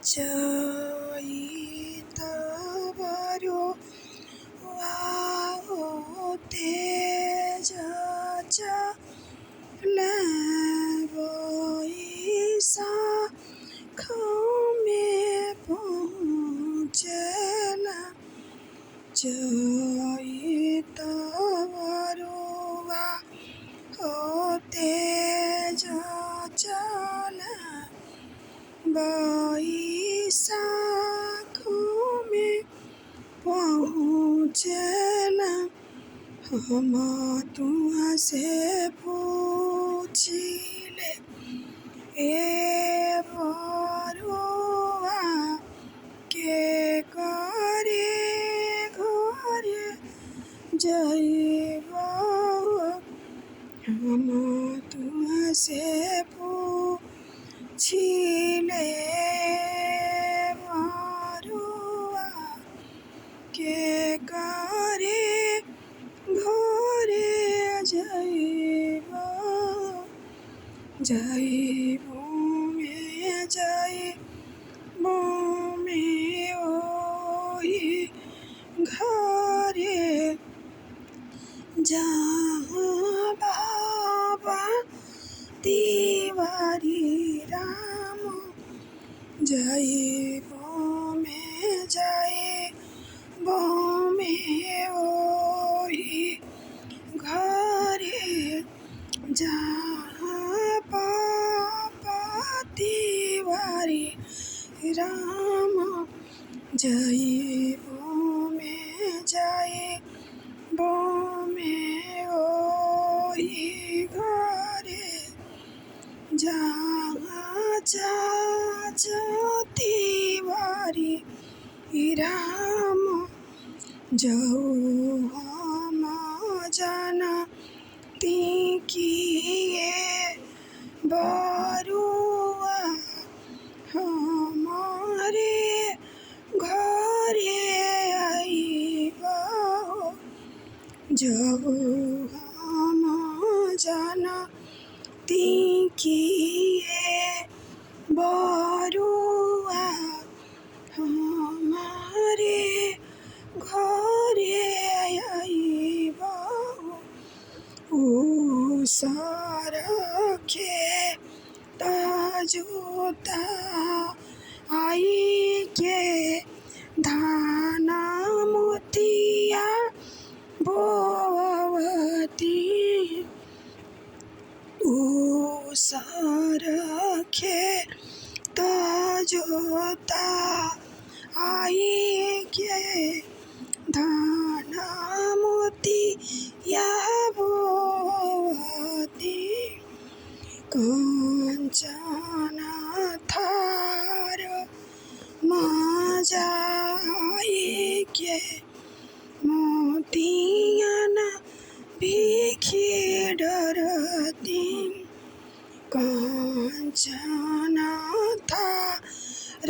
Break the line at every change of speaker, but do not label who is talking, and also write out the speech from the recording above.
चैतवरो वाहो तेज चलबैसा में पहुँचला चैतवरो वाहो तेज बैसाख में पहुँचला। हम तुहाँ से पूछिले ए बरुआ के करे घरे जइबो। हम तुहाँ से पूछिले बरुआ के करे घरे जइबो। जइबो में ओही घरे जहाँ बाबा तिवारी राम। जइबो में ओही घरे जहाँ बाबा तिवारी राम। जइबो में ओही घरे जहाँ चाचा तिवारी राम। जऊ हम जानती कि ये बरुआ हमारे घरे आइबो। जऊ हम जानती कि ये बरुआ हमारे घरे आइबो। उसरखे जोता आई के धान मोतिया बोवती। उसरखे जोता आई के धान मोतिया बोवती। कंचन थार मजाई के मोतियन भीखी डरती। कंचन थार